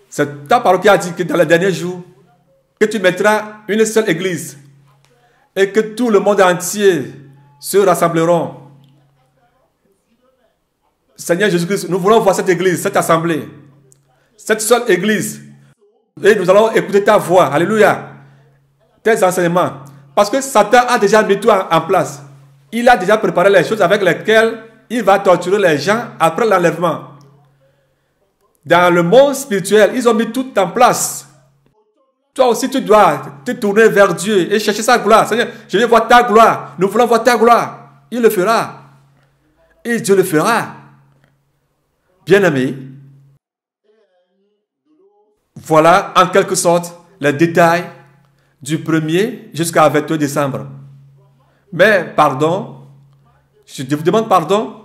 c'est ta parole qui a dit que dans les derniers jours, que tu mettras une seule église et que tout le monde entier se rassembleront. Seigneur Jésus-Christ, nous voulons voir cette église, cette assemblée, cette seule église. Et nous allons écouter ta voix. Alléluia. Tes enseignements. Parce que Satan a déjà mis tout en place. Il a déjà préparé les choses avec lesquelles il va torturer les gens après l'enlèvement. Dans le monde spirituel, ils ont mis tout en place. Toi aussi, tu dois te tourner vers Dieu et chercher sa gloire. Seigneur, je veux voir ta gloire. Nous voulons voir ta gloire. Il le fera. Et Dieu le fera. Bien-aimés, voilà en quelque sorte les détails du 1er jusqu'à 22 décembre. Mais pardon, je vous demande pardon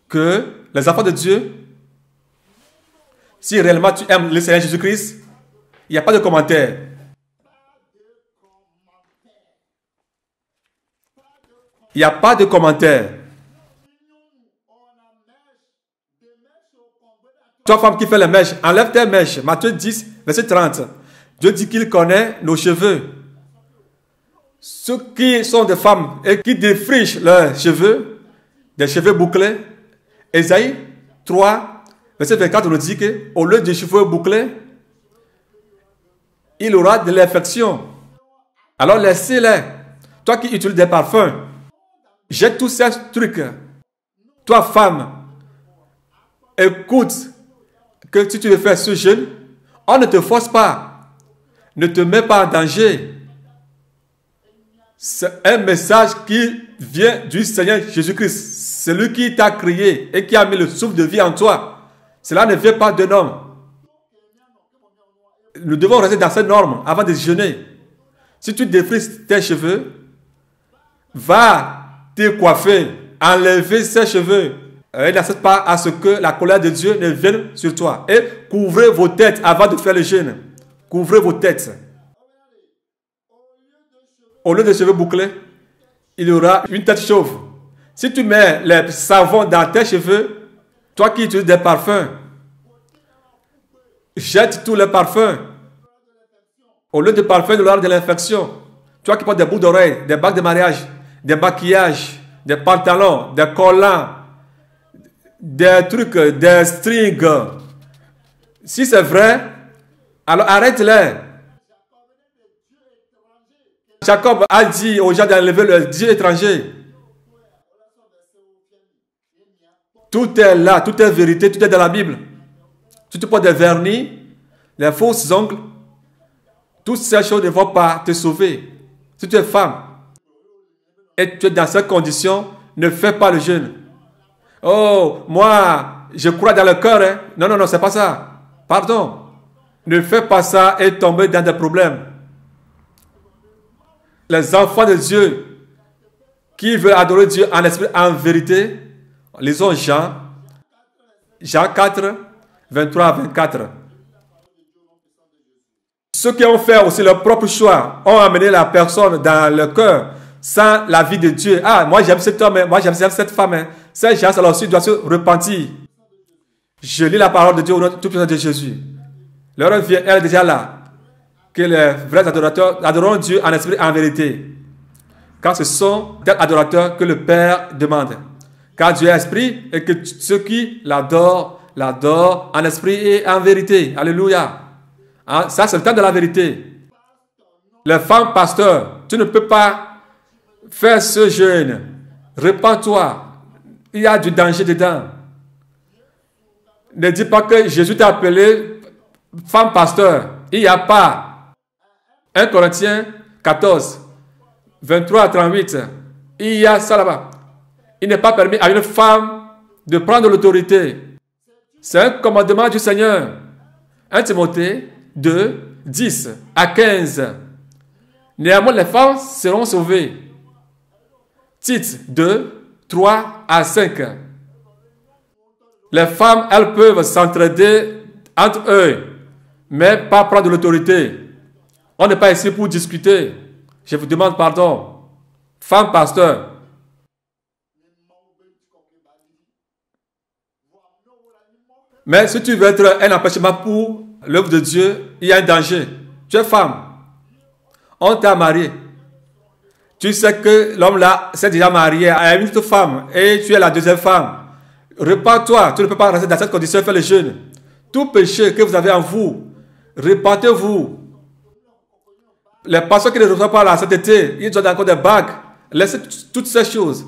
que les enfants de Dieu, si réellement tu aimes le Seigneur Jésus-Christ, il n'y a pas de commentaire. Il n'y a pas de commentaire. Toi, femme qui fait les mèches, enlève tes mèches. Matthieu 10, verset 30. Dieu dit qu'il connaît nos cheveux. Ceux qui sont des femmes et qui défrichent leurs cheveux, des cheveux bouclés, Ésaïe 3, verset 24 nous dit qu'au lieu des cheveux bouclés, il aura de l'infection. Alors laissez-les. Toi qui utilises des parfums, jette tous ces trucs. Toi, femme, écoute que si tu veux faire ce jeûne, on ne te force pas. Ne te mets pas en danger. C'est un message qui vient du Seigneur Jésus-Christ. C'est lui qui t'a créé et qui a mis le souffle de vie en toi. Cela ne vient pas d'un homme. Nous devons rester dans ces normes avant de jeûner. Si tu défriches tes cheveux, va te coiffer, enlever ses cheveux. Et n'accepte pas à ce que la colère de Dieu ne vienne sur toi. Et couvrez vos têtes avant de faire le jeûne. Couvrez vos têtes. Au lieu de cheveux bouclés, il y aura une tête chauve. Si tu mets les savons dans tes cheveux, Toi qui utilises des parfums, jette tous les parfums. Au lieu de parfum de l'art de l'infection. Toi qui portes des boucles d'oreilles, des bagues de mariage, des maquillages, des pantalons, des collants, des trucs, des strings. Si c'est vrai, alors arrête-les. Jacob a dit aux gens d'enlever le Dieu étranger. Tout est là, tout est vérité, tout est dans la Bible. Si tu portes des vernis, les fausses ongles, toutes ces choses ne vont pas te sauver. Si tu es femme et tu es dans ces conditions, ne fais pas le jeûne. Oh, moi, je crois dans le cœur. Hein. Non, non, non, c'est pas ça. Pardon. Ne fais pas ça et tomber dans des problèmes. Les enfants de Dieu qui veulent adorer Dieu en esprit, en vérité, lisons Jean 4, 23 à 24. Ceux qui ont fait aussi leur propre choix ont amené la personne dans le cœur sans la vie de Dieu. Ah, moi j'aime cet homme, moi j'aime cette femme. Ces gens alors aussi doivent se repentir. Je lis la parole de Dieu au nom tout puissant de Jésus. L'heure vient, elle est déjà là. Que les vrais adorateurs adoreront Dieu en esprit et en vérité. Car ce sont des adorateurs que le Père demande. Car Dieu est esprit et que ceux qui l'adorent, l'adorent en esprit et en vérité. Alléluia. Hein? Ça, c'est le temps de la vérité. Les femmes pasteurs, tu ne peux pas faire ce jeûne. Répands-toi. Il y a du danger dedans. Ne dis pas que Jésus t'a appelé femme pasteur. Il n'y a pas. 1 Corinthiens 14, 23 à 38. Il y a ça là-bas. Il n'est pas permis à une femme de prendre l'autorité. C'est un commandement du Seigneur. 1 Timothée 2, 10 à 15. Néanmoins, les femmes seront sauvées. Tite 2, 3 à 5. Les femmes, elles peuvent s'entraider entre eux, mais pas prendre l'autorité. On n'est pas ici pour discuter. Je vous demande pardon. Femme pasteur. Mais si tu veux être un empêchement pour l'œuvre de Dieu, il y a un danger. Tu es femme. On t'a marié. Tu sais que l'homme là s'est déjà marié à une autre femme et tu es la deuxième femme. Repends-toi. Tu ne peux pas rester dans cette condition et faire le jeûne. Tout péché que vous avez en vous, repentez-vous. Les personnes qui ne reçoivent pas la sainteté, ils ont encore des bagues. Laissez toutes ces choses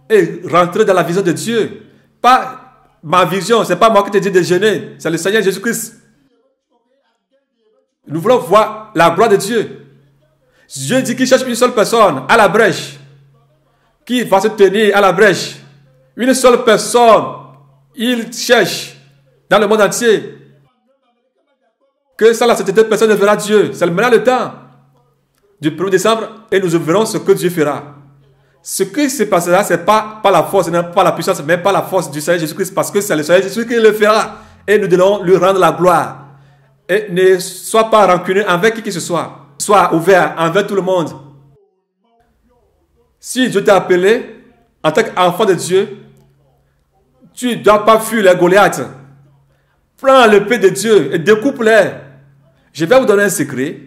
et rentrez dans la vision de Dieu. Pas ma vision, ce n'est pas moi qui te dis de jeûner, c'est le Seigneur Jésus-Christ. Nous voulons voir la gloire de Dieu. Dieu dit qu'il cherche une seule personne à la brèche, qui va se tenir à la brèche. Une seule personne, il cherche dans le monde entier. Que sans la sainteté, personne ne verra Dieu. C'est maintenant le temps du 1er décembre et nous verrons ce que Dieu fera. Ce qui se passera, ce n'est pas par la force, ce n'est pas la puissance, mais par la force du Seigneur Jésus-Christ, parce que c'est le Seigneur Jésus qui le fera. Et nous devons lui rendre la gloire. Et ne sois pas rancunier envers qui que ce soit. Sois ouvert envers tout le monde. Si Dieu t'a appelé en tant qu'enfant de Dieu, tu ne dois pas fuir les Goliaths. Prends l'épée de Dieu et découpe-les. Je vais vous donner un secret.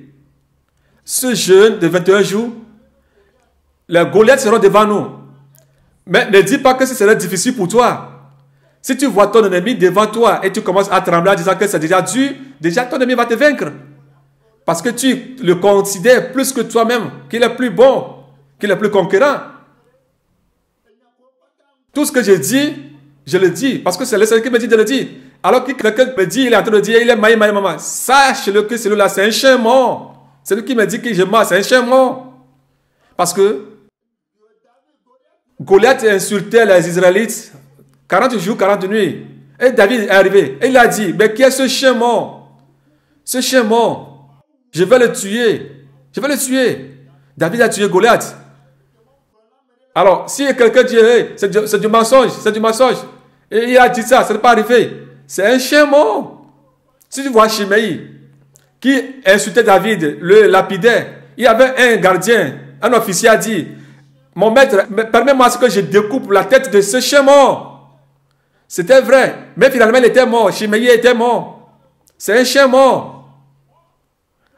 Ce jeûne de 21 jours, les Goliaths seront devant nous. Mais ne dis pas que ce serait difficile pour toi. Si tu vois ton ennemi devant toi et tu commences à trembler en disant que c'est déjà dur, déjà ton ennemi va te vaincre. Parce que tu le considères plus que toi-même, qu'il est plus bon, qu'il est plus conquérant. Tout ce que je dis, je le dis, parce que c'est le Seigneur qui me dit de le dire. Alors que quelqu'un me dit, il est en train de dire, il est maï, maman. Sache-le que celui-là, c'est un chien mort. Celui qui me dit que je mens, c'est un chien mort. Parce que Goliath insultait les Israélites 40 jours, 40 nuits. Et David est arrivé. Et il a dit, mais qui est ce chien mort? Ce chien mort, je vais le tuer. Je vais le tuer. David a tué Goliath. Alors, si quelqu'un dit, hey, c'est du mensonge, c'est du mensonge. Et il a dit ça, ça n'est pas arrivé. C'est un chien mort. Si tu vois Shimei, qui insultait David, le lapidait, il y avait un gardien, un officier a dit, mon maître, permets-moi que je découpe la tête de ce chien mort. C'était vrai. Mais finalement, il était mort. Chiméi était mort. C'est un chien mort.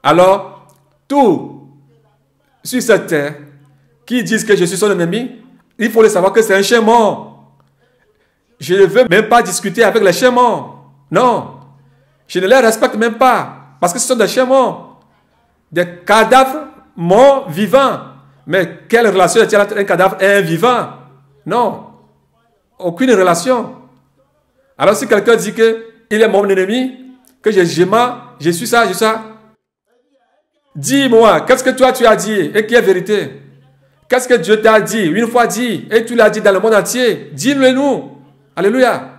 Alors, tout sur cette terre qui disent que je suis son ennemi, il faut le savoir que c'est un chien mort. Je ne veux même pas discuter avec les chiens morts. Non. Je ne les respecte même pas. Parce que ce sont des chiens morts. Des cadavres morts vivants. Mais quelle relation est-il entre un cadavre et un vivant? Non. Aucune relation. Alors si quelqu'un dit qu'il est mon ennemi, que je suis ça, dis-moi, qu'est-ce que toi tu as dit et qui est vérité? Qu'est-ce que Dieu t'a dit, une fois dit, et tu l'as dit dans le monde entier? Dis-le nous. Alléluia.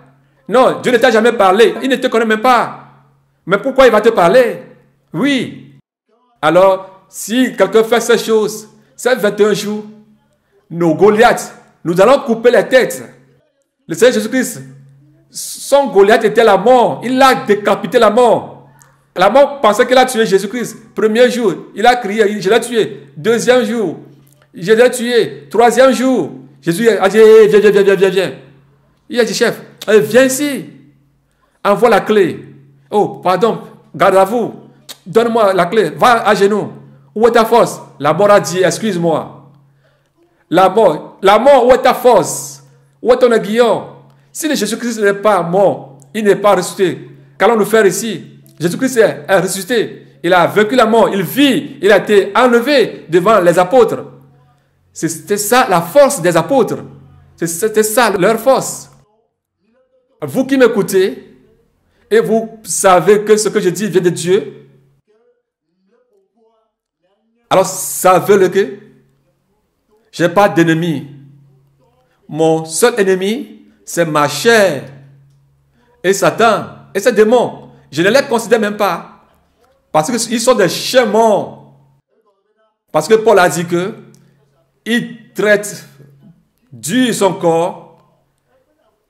Non, Dieu ne t'a jamais parlé. Il ne te connaît même pas. Mais pourquoi il va te parler? Oui. Alors, si quelqu'un fait ces choses, ces 21 jours, nos Goliaths, nous allons couper les têtes. Le Seigneur Jésus-Christ, son Goliath était la mort. Il a décapité la mort. La mort pensait qu'il a tué Jésus-Christ. Premier jour, il a crié, je l'ai tué. Deuxième jour, je l'ai tué. Troisième jour, Jésus a dit, viens. Il a dit, chef, viens ici. Envoie la clé. Oh, pardon, garde à vous. Donne-moi la clé. Va à genoux. Où est ta force? La mort a dit, excuse-moi. La mort, où est ta force? Où est ton aiguillon? Si Jésus-Christ n'est pas mort, il n'est pas ressuscité, qu'allons-nous faire ici? Jésus-Christ est ressuscité. Il a vaincu la mort. Il vit. Il a été enlevé devant les apôtres. C'était ça la force des apôtres. C'était ça leur force. Vous qui m'écoutez, et vous savez que ce que je dis vient de Dieu, alors savez-le que je n'ai pas d'ennemi. Mon seul ennemi, c'est ma chair et Satan et ses démons. Je ne les considère même pas parce qu'ils sont des chiens morts. Parce que Paul a dit que il traite dur son corps.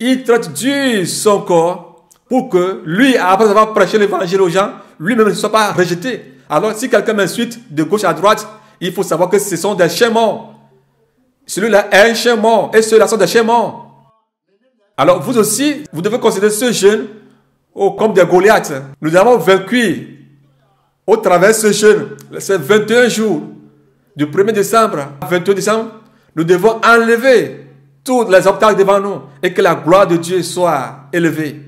Il traite dur son corps pour que lui, après avoir prêché l'évangile aux gens, lui-même ne soit pas rejeté. Alors si quelqu'un m'insulte de gauche à droite, il faut savoir que ce sont des chiens morts. Celui-là est un chien mort et ceux-là sont des chiens morts. Alors vous aussi, vous devez considérer ce jeûne comme des Goliaths. Nous avons vaincu au travers de ce jeûne, ces 21 jours, du 1er décembre à 21 décembre, nous devons enlever tous les obstacles devant nous et que la gloire de Dieu soit élevée.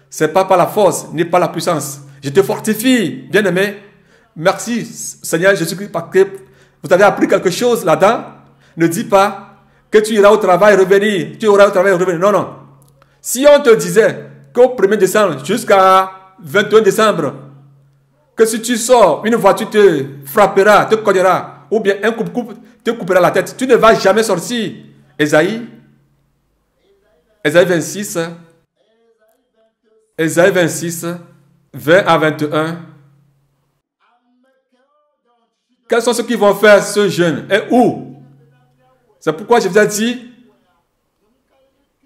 Ce n'est pas par la force, ni par la puissance. Je te fortifie, bien-aimé. Merci, Seigneur Jésus-Christ, parce que vous avez appris quelque chose là-dedans. Ne dis pas que tu iras au travail et revenir. Tu iras au travail et revenir. Non, non. Si on te disait qu'au 1er décembre jusqu'à 21 décembre, que si tu sors, une voiture te frappera, te cognera, ou bien un coupe-coupe te coupera la tête, tu ne vas jamais sortir. Ésaïe 26, 20 à 21. Quels sont ceux qui vont faire ce jeûne et où? C'est pourquoi je vous ai dit,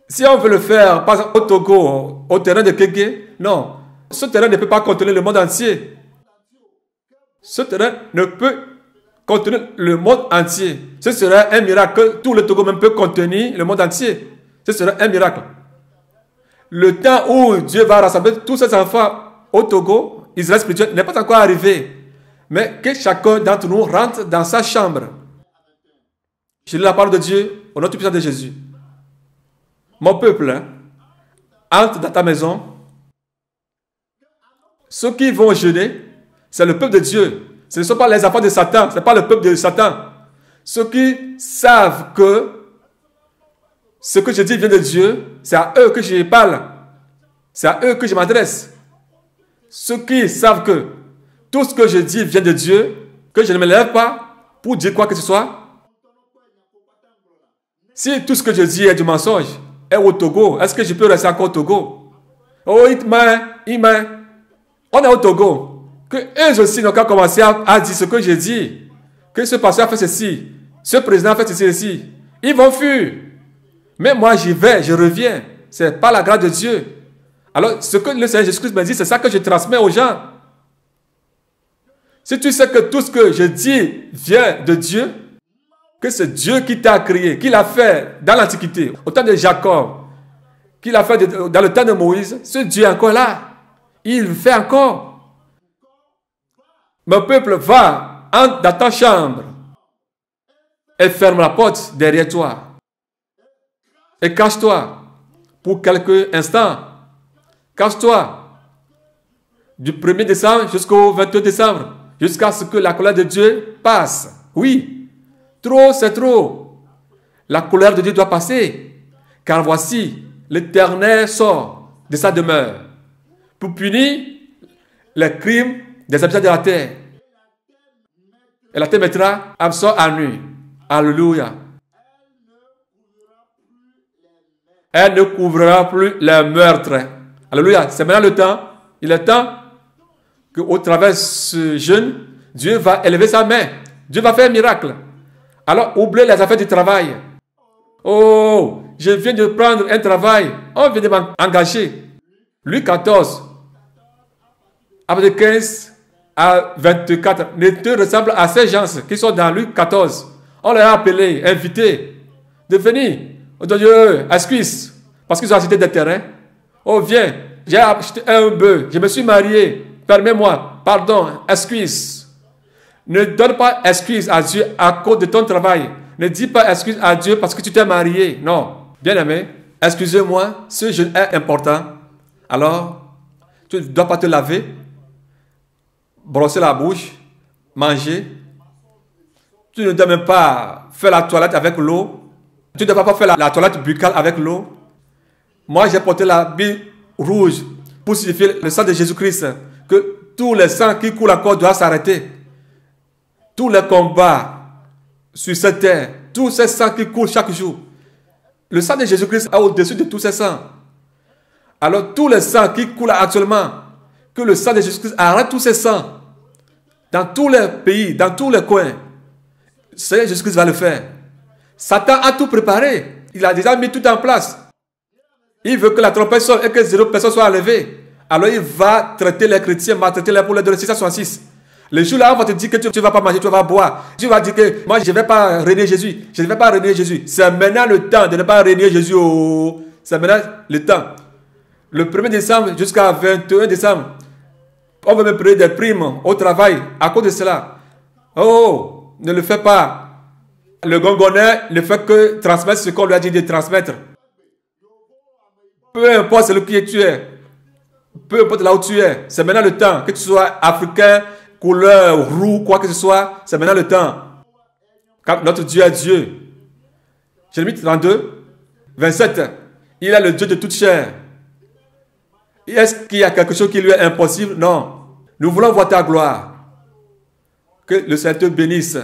si on veut le faire, par exemple au Togo, au terrain de Kéké, non, ce terrain ne peut pas contenir le monde entier. Ce terrain ne peut contenir le monde entier. Ce serait un miracle. Tout le Togo même peut contenir le monde entier. Ce serait un miracle. Le temps où Dieu va rassembler tous ses enfants au Togo, Israël spirituel, n'est pas encore arrivé. Mais que chacun d'entre nous rentre dans sa chambre. Je lis la parole de Dieu au nom tout puissant de Jésus. Mon peuple, entre dans ta maison. Ceux qui vont jeûner, c'est le peuple de Dieu. Ce ne sont pas les enfants de Satan. Ce n'est pas le peuple de Satan. Ceux qui savent que ce que je dis vient de Dieu, c'est à eux que je parle. C'est à eux que je m'adresse. Ceux qui savent que tout ce que je dis vient de Dieu, que je ne me lève pas pour dire quoi que ce soit. Si tout ce que je dis est du mensonge, est au Togo, est-ce que je peux rester encore au Togo? Oh, on est au Togo. Que eux aussi n'ont qu'à commencer à dire ce que je dis. Que ce pasteur a fait ceci. Ce président a fait ceci. Ils vont fuir. Mais moi, j'y vais, je reviens. C'est pas la grâce de Dieu. Alors, ce que le Seigneur Jésus-Christ me dit, c'est ça que je transmets aux gens. Si tu sais que tout ce que je dis vient de Dieu, que c'est Dieu qui t'a créé, qui l'a fait dans l'Antiquité, au temps de Jacob, qu'il a fait dans le temps de Moïse, ce Dieu est encore là. Il fait encore. Mon peuple, va, entre dans ta chambre et ferme la porte derrière toi. Et cache-toi pour quelques instants. Cache-toi du 1er décembre jusqu'au 22 décembre, jusqu'à ce que la colère de Dieu passe. Oui, trop c'est trop. La colère de Dieu doit passer, car voici, l'Éternel sort de sa demeure pour punir les crimes des habitants de la terre. Et la terre mettra absent à nu. Alléluia. Elle ne couvrira plus les meurtres. Alléluia. C'est maintenant le temps. Il est temps qu'au travers de ce jeûne, Dieu va élever sa main. Dieu va faire un miracle. Alors, oubliez les affaires du travail. Oh, je viens de prendre un travail. On vient de m'engager. Louis XIV, après 15 à 24, ne te ressemble à ces gens qui sont dans Louis XIV. On les a appelés, invités de venir. On dit, excuse, parce qu'ils ont acheté des terrains. Oh, viens, j'ai acheté un bœuf, je me suis marié. Permets-moi, pardon, excuse. Ne donne pas excuse à Dieu à cause de ton travail. Ne dis pas excuse à Dieu parce que tu t'es marié. Non. Bien-aimé, excusez-moi, ce jeûne est important. Alors, tu ne dois pas te laver, brosser la bouche, manger. Tu ne dois même pas faire la toilette avec l'eau. Tu ne dois pas faire la toilette buccale avec l'eau. Moi, j'ai porté l'habit rouge pour signifier le sang de Jésus-Christ. Que tous les sangs qui coulent encore doivent s'arrêter. Tous les combats sur cette terre, tous ces sangs qui coulent chaque jour. Le sang de Jésus-Christ est au-dessus de tous ces sangs. Alors, tous les sangs qui coulent actuellement, que le sang de Jésus-Christ arrête tous ces sangs. Dans tous les pays, dans tous les coins. Seigneur Jésus-Christ va le faire. Satan a tout préparé. Il a déjà mis tout en place. Il veut que la trompette sonne et que 0 personne soit enlevée. Alors il va traiter les chrétiens, maltraiter les pour les donner 666. Le jour-là, on va te dire que tu ne vas pas manger, tu vas boire. Tu vas dire que moi, je ne vais pas régner Jésus. Je ne vais pas régner Jésus. C'est maintenant le temps de ne pas régner Jésus. Oh. C'est maintenant le temps. Le 1er décembre jusqu'à 21 décembre, on va me payer des primes au travail à cause de cela. Oh, ne le fais pas. Le gongonnet ne fait que transmettre ce qu'on lui a dit de transmettre. Peu importe celui qui tu es, peu importe là où tu es, c'est maintenant le temps. Que tu sois africain, couleur, roux, quoi que ce soit, c'est maintenant le temps. Car notre Dieu est Dieu. Jérémie 32, 27. Il est le Dieu de toute chair. Est-ce qu'il y a quelque chose qui lui est impossible? Non. Nous voulons voir ta gloire. Que le Seigneur te bénisse.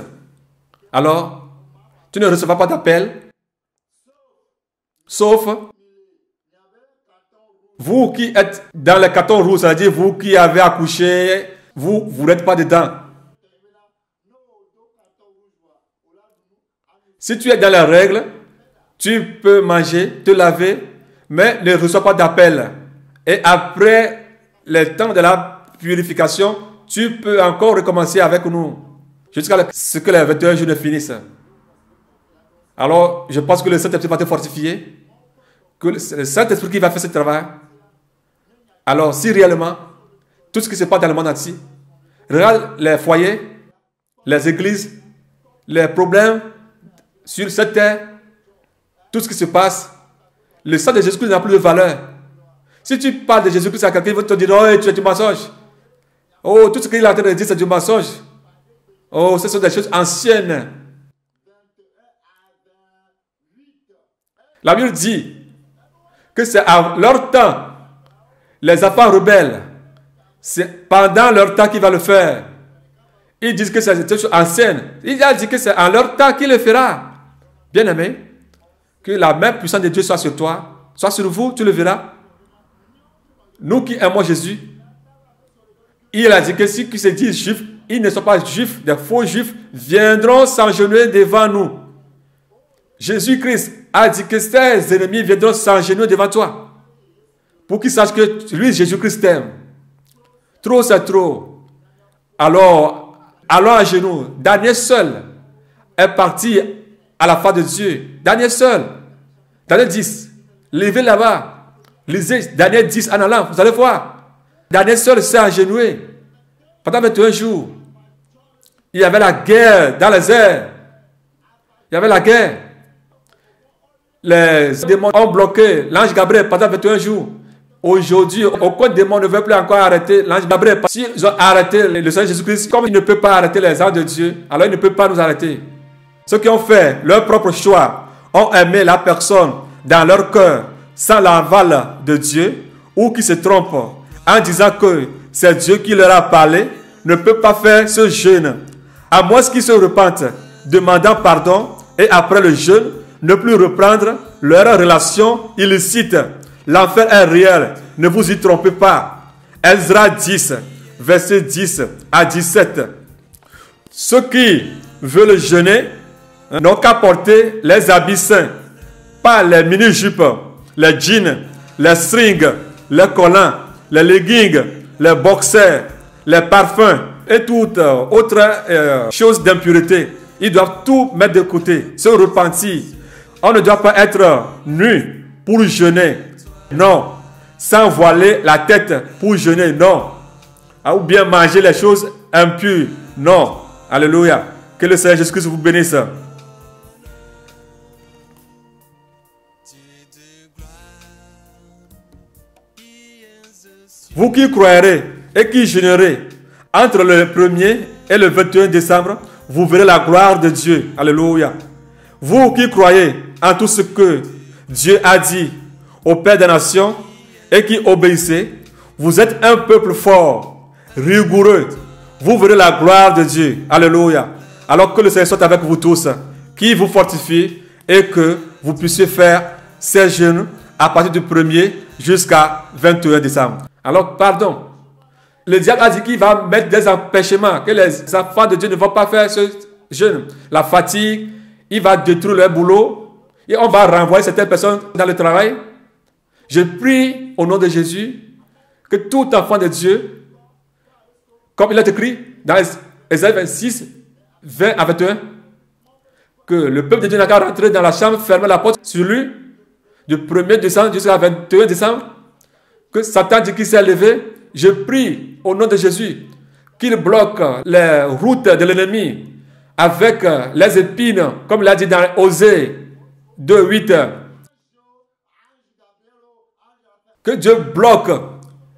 Alors, tu ne recevras pas d'appel. Sauf vous qui êtes dans les cartons rouges, c'est-à-dire vous qui avez accouché, vous n'êtes pas dedans. Si tu es dans les règles, tu peux manger, te laver, mais ne reçois pas d'appel. Et après le temps de la purification, tu peux encore recommencer avec nous, jusqu'à ce que les 21 jours ne finissent. Alors, je pense que le Saint-Esprit va te fortifier, que c'est le Saint-Esprit qui va faire ce travail. Alors, si réellement, tout ce qui se passe dans le monde entier, regarde les foyers, les églises, les problèmes sur cette terre, tout ce qui se passe, le sang de Jésus-Christ n'a plus de valeur. Si tu parles de Jésus-Christ à quelqu'un, il va te dire, oh, tu es du mensonge. Oh, tout ce qu'il est en train de dire, c'est du mensonge. Oh, ce sont des choses anciennes. La Bible dit que c'est à leur temps, les enfants rebelles, c'est pendant leur temps qu'il va le faire. Ils disent que c'est des choses anciennes. Il a dit que c'est en leur temps qu'il le fera. Bien-aimé, que la main puissante de Dieu soit sur toi, soit sur vous, tu le verras. Nous qui aimons Jésus, il a dit que ceux qui se disent juifs, ils ne sont pas juifs, des faux juifs, viendront s'agenouiller devant nous. Jésus-Christ a dit que ses ennemis viendront s'agenouiller devant toi. Pour qu'ils sachent que lui, Jésus-Christ t'aime. Trop, c'est trop. Alors, allons à genoux. Daniel seul est parti à la face de Dieu. Daniel seul. Daniel 10. Levez là-bas. Lisez Daniel 10 en allant, vous allez voir. Daniel seul s'est agenouillé. Pendant 21 jours, il y avait la guerre dans les airs. Il y avait la guerre. Les démons ont bloqué l'ange Gabriel pendant 21 jours. Aujourd'hui, aucun démon ne veut plus encore arrêter l'ange Gabriel. S'ils ont arrêté le Seigneur Jésus-Christ, comme il ne peut pas arrêter les anges de Dieu, alors il ne peut pas nous arrêter. Ceux qui ont fait leur propre choix, ont aimé la personne dans leur cœur sans l'aval de Dieu, ou qui se trompent en disant que c'est Dieu qui leur a parlé, ne peut pas faire ce jeûne. À moins qu'ils se repentent, demandant pardon, et après le jeûne, ne plus reprendre leur relation illicite. L'enfer est réel, ne vous y trompez pas. Ezra 10, verset 10 à 17. Ceux qui veulent jeûner n'ont qu'à porter les habits saints, pas les mini-jupes, les jeans, les strings, les collants, les leggings, les boxers, les parfums et toute autre chose d'impureté. Ils doivent tout mettre de côté, se repentir. On ne doit pas être nu pour jeûner. Non. Sans voiler la tête pour jeûner. Non. Ou bien manger les choses impures. Non. Alléluia. Que le Seigneur Jésus-Christ vous bénisse. Vous qui croirez et qui jeûnerez entre le 1er et le 21 décembre, vous verrez la gloire de Dieu. Alléluia. Vous qui croyez en tout ce que Dieu a dit au Père des Nations et qui obéissez, vous êtes un peuple fort, rigoureux. Vous verrez la gloire de Dieu. Alléluia. Alors que le Seigneur soit avec vous tous, qui vous fortifie et que vous puissiez faire ces jeûnes à partir du 1er jusqu'à 21 décembre. Alors, pardon. Le diable a dit qu'il va mettre des empêchements, que les enfants de Dieu ne vont pas faire ce jeûne. La fatigue, il va détruire leur boulot et on va renvoyer certaines personnes dans le travail. Je prie au nom de Jésus que tout enfant de Dieu, comme il est écrit dans Ésaïe 26, 20 à 21, que le peuple de Dieu n'a qu'à rentrer dans la chambre, fermer la porte sur lui, du 1er décembre jusqu'à 21 décembre, que Satan dit qu'il s'est levé. Je prie au nom de Jésus qu'il bloque les routes de l'ennemi avec les épines, comme il a dit dans Osée 2, 8. Que Dieu bloque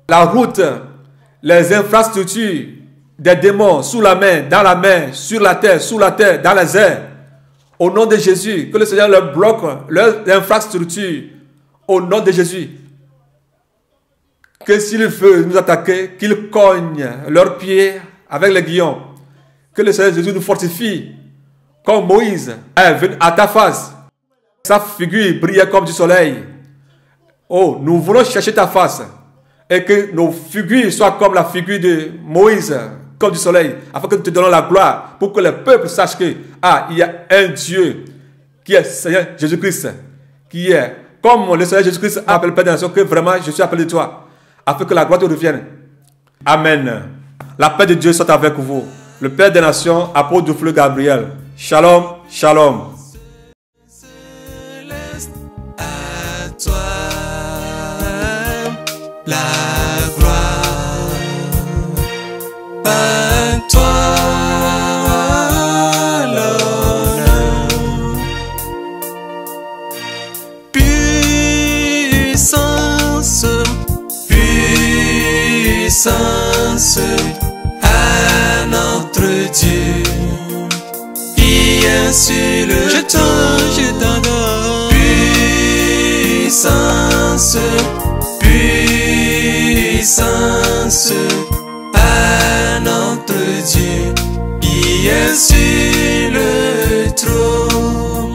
la route, les infrastructures des démons sous la mer, dans la mer, sur la terre, sous la terre, dans les airs. Au nom de Jésus, que le Seigneur leur bloque leurs infrastructures. Au nom de Jésus. Que s'il veut nous attaquer, qu'il cogne leurs pieds avec les guillons. Que le Seigneur Jésus nous fortifie. Comme Moïse est venu à ta face. Sa figure brillait comme du soleil. Oh, nous voulons chercher ta face. Et que nos figures soient comme la figure de Moïse, comme du soleil. Afin que nous te donnons la gloire. Pour que le peuple sache que, il y a un Dieu qui est Seigneur Jésus-Christ. Qui est, comme le Seigneur Jésus-Christ appelle le Père des Nations, que vraiment je suis appelé de toi. Afin que la gloire te revienne. Amen. La paix de Dieu soit avec vous. Le Père des Nations, apôtre du fleu Gabriel. Shalom, shalom. À toi la gloire. À toi l'honneur. Puissance. Puissance à notre Dieu qui est sur le trône. Je t'adore. Puissance, puissance à notre Dieu qui est sur le trône.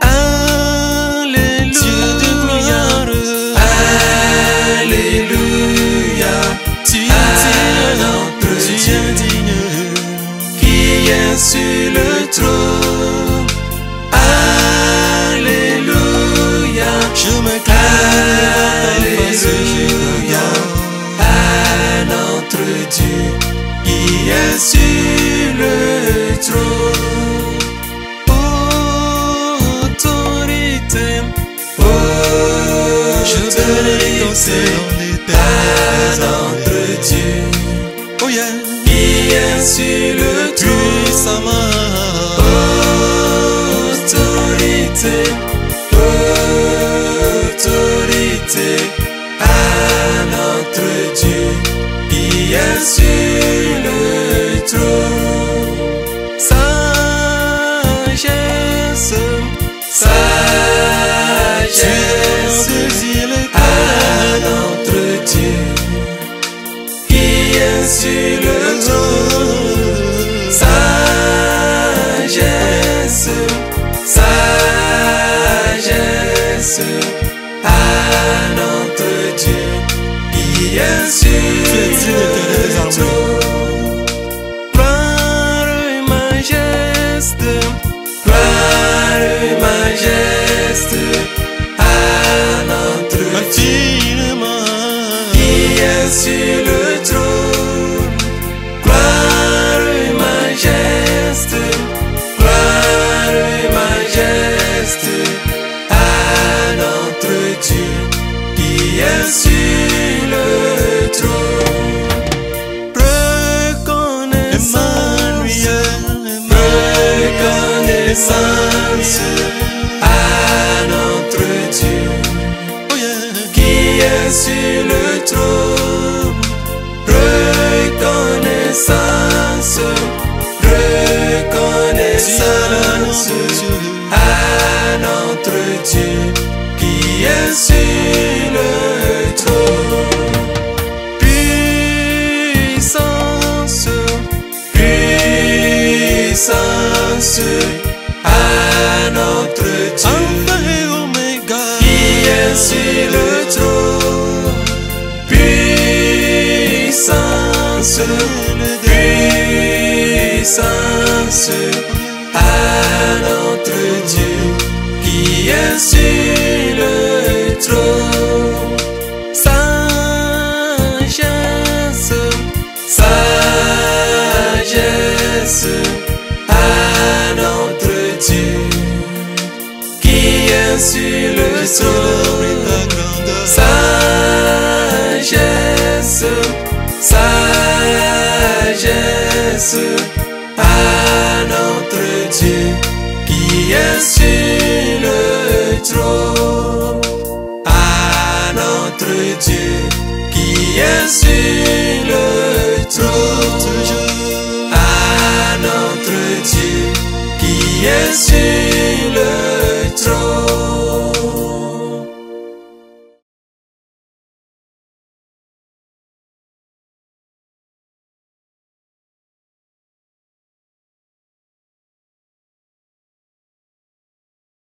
Alléluia. Dieu de gloire. Alléluia. Tu es notre Dieu digne qui est sur le trône. Alléluia. Je me Alléluia à notre Dieu qui est sur le trône. Autorité, je à notre Dieu, qui est sur le trône. Autorité, autorité à notre Dieu, qui est sur le trône. Sagesse, sagesse à notre Dieu, qui est sur le trône. Sagesse, sagesse à notre Dieu, qui est sur le trône. Gloire et majesté, gloire et majesté à notre Dieu, qui est sur le trône. Gloire et majesté, gloire et majesté à notre Dieu, qui est sur le trône. Reconnaissance, reconnaissance à notre Dieu, qui est sur le trône. Reconnaissance, reconnaissance à notre Dieu, qui est sur le trône. Puissance, puissance à notre Dieu, Alpha et Oméga, qui est sur le trône. Puissance, puissance à notre Dieu, qui est sur le trône. Sagesse, sagesse à notre Dieu, qui est sur le trône. Sagesse, sagesse à notre Dieu, qui est sur le trône. À notre Dieu, qui est sur le trône. À notre Dieu, qui est sur